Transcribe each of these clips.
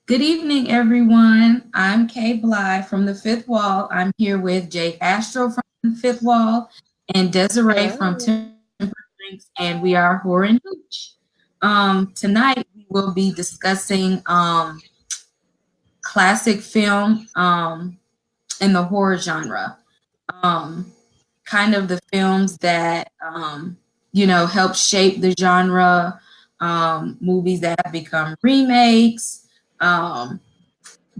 Good evening, everyone. I'm Kay Bly from the Fifth Wall. I'm here with Jay Astro from the Fifth Wall and Desiree from Hello. Temper Drinks, and we are Horror and Hooch. Tonight we will be discussing classic film in the horror genre. Um, Kind of the films that help shape the genre, movies that have become remakes, um,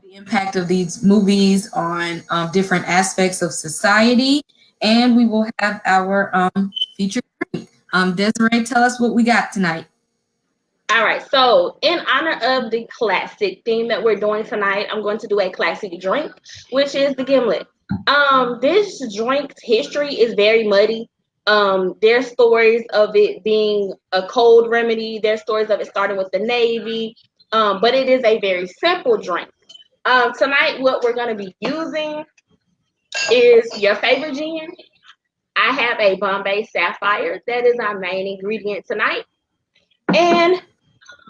the impact of these movies on different aspects of society, and we will have our featured drink. Desiree, tell us what we got tonight. All right, so in honor of the classic theme that we're doing tonight, I'm going to do a classic drink, which is the gimlet. This drink's history is very muddy. There's stories of it being a cold remedy. There's stories of it starting with the Navy, but it is a very simple drink. Tonight, what we're going to be using is your favorite gin. I have a Bombay Sapphire. That is our main ingredient tonight. And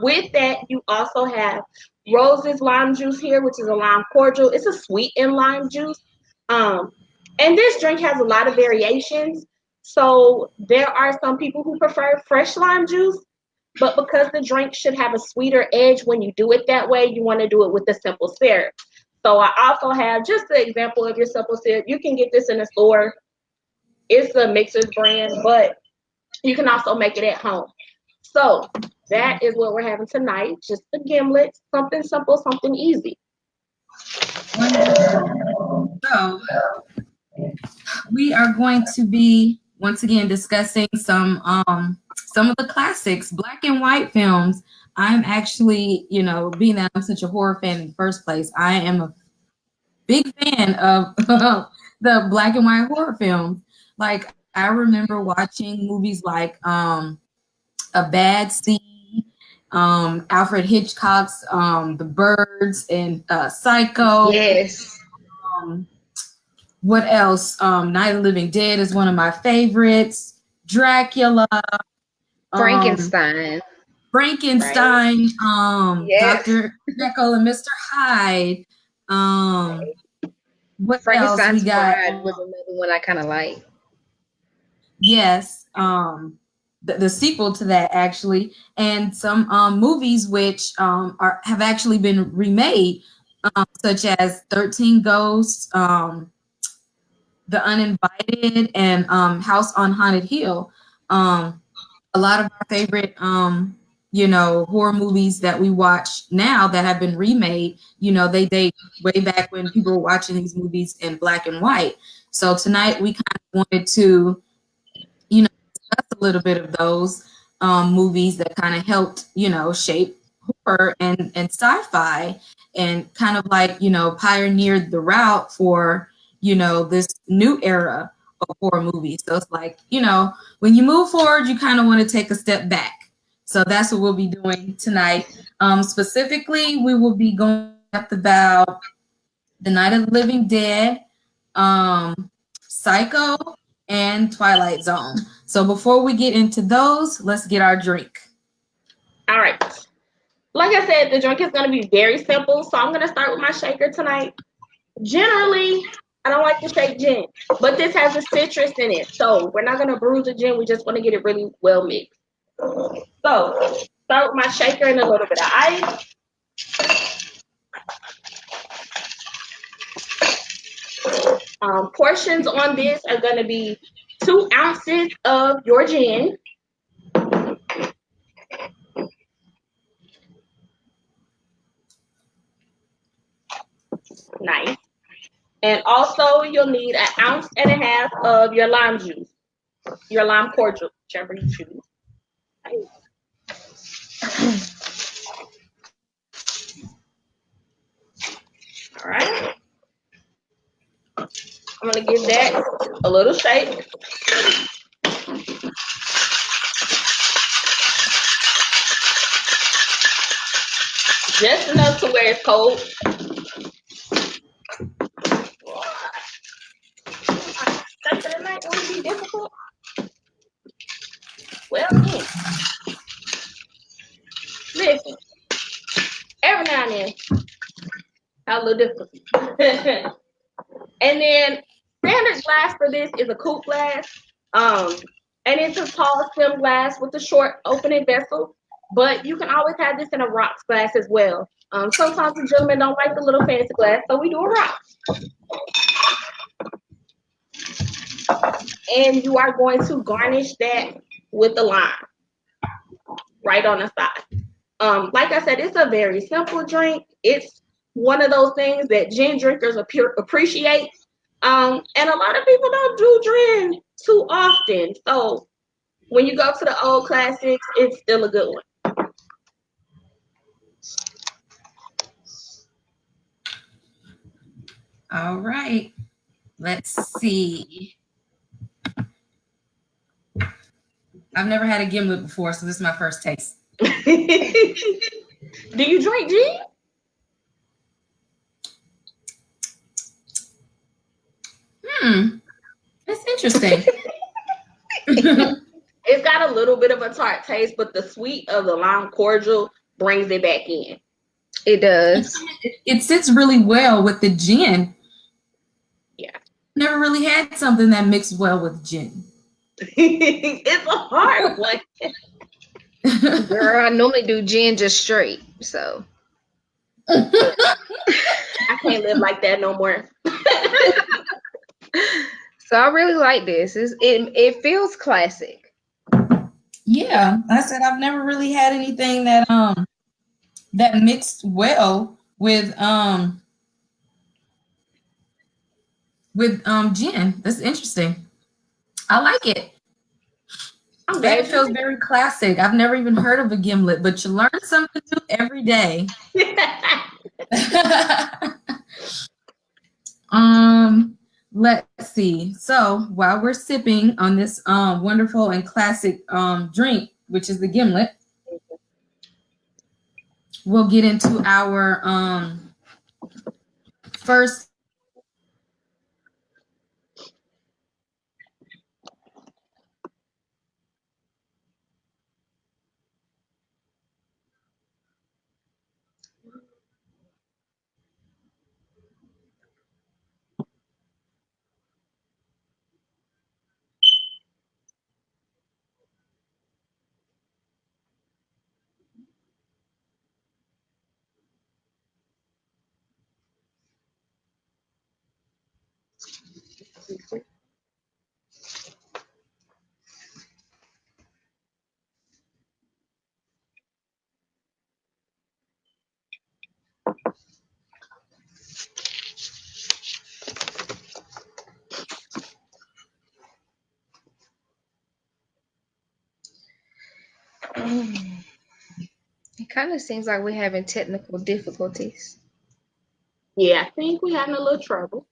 with that, you also have Rose's lime juice here, which is a lime cordial. It's a sweet and lime juice. Um, and this drink has a lot of variations. So there are some people who prefer fresh lime juice, but because the drink should have a sweeter edge when you do it that way, you want to do it with the simple syrup. So I also have just an example of your simple syrup. You can get this in the store. It's a Mixer's brand, but you can also make it at home. So that is what we're having tonight. Just a gimlet, something simple, something easy. Wonderful. So we are going to be once again discussing some of the classics, black and white films. I'm actually, being that I'm such a horror fan in the first place, I am a big fan of the black and white horror films. Like I remember watching movies like A Bad Seed, Alfred Hitchcock's The Birds, and Psycho. Yes. Um, what else? Night of the Living Dead is one of my favorites. Dracula, um, Frankenstein. Right. Frankenstein, Yes. Dr. Jekyll and Mr. Hyde. Um, what else we Frankenstein's got? Bride was another one I kind of like. Yes, the sequel to that actually, and some movies which are have actually been remade, such as 13 Ghosts, The Uninvited, and House on Haunted Hill. Um, a lot of our favorite, horror movies that we watch now that have been remade, they date way back when people were watching these movies in black and white. So tonight we kind of wanted to, discuss a little bit of those movies that kind of helped, shape horror and sci-fi, and kind of like, pioneered the route for, this new era of horror movies. So it's like, when you move forward, you kind of want to take a step back. So that's what we'll be doing tonight. Specifically, we will be going in depth about The Night of the Living Dead, Psycho, and Twilight Zone. So before we get into those, let's get our drink. All right. Like I said, the drink is going to be very simple. So I'm going to start with my shaker tonight. Generally, I don't like to shake gin, but this has a citrus in it. So we're not going to bruise the gin. We just want to get it really well mixed. So start with my shaker and a little bit of ice. Portions on this are going to be 2 ounces of your gin, nice, and also you'll need an ounce and a half of your lime juice, your lime cordial, whichever you choose. Nice. All right, I'm going to give that a little shake, just enough to where it's cold. Stuff for the night won't be difficult. Well, listen, every now and then. A little different. And then standard glass for this is a coupe glass. Um, and it's a tall stem glass with a short opening vessel. But you can always have this in a rocks glass as well. Sometimes the gentlemen don't like the little fancy glass, so we do a rock. And you are going to garnish that with the lime right on the side. Like I said, it's a very simple drink. It's one of those things that gin drinkers appreciate. And a lot of people don't do gin too often. So when you go to the old classics, it's still a good one. All right. Let's see. I've never had a gimlet before, so this is my first taste. Do you drink gin? That's interesting. It's got a little bit of a tart taste, but the sweet of the lime cordial brings it back in. It does. It sits really well with the gin. Yeah. Never really had something that mixed well with gin. It's a hard one. Girl, I normally do gin just straight, so. I can't live like that no more. So I really like this. It feels classic. Yeah, I said I've never really had anything that mixed well with gin. That's interesting. I like it. I'm And glad it feels very classic. I've never even heard of a gimlet, but you learn something new every day. Let's see. So while we're sipping on this wonderful and classic drink, which is the gimlet, we'll get into our first. It kind of seems like we're having technical difficulties. Yeah, I think we're having a little trouble.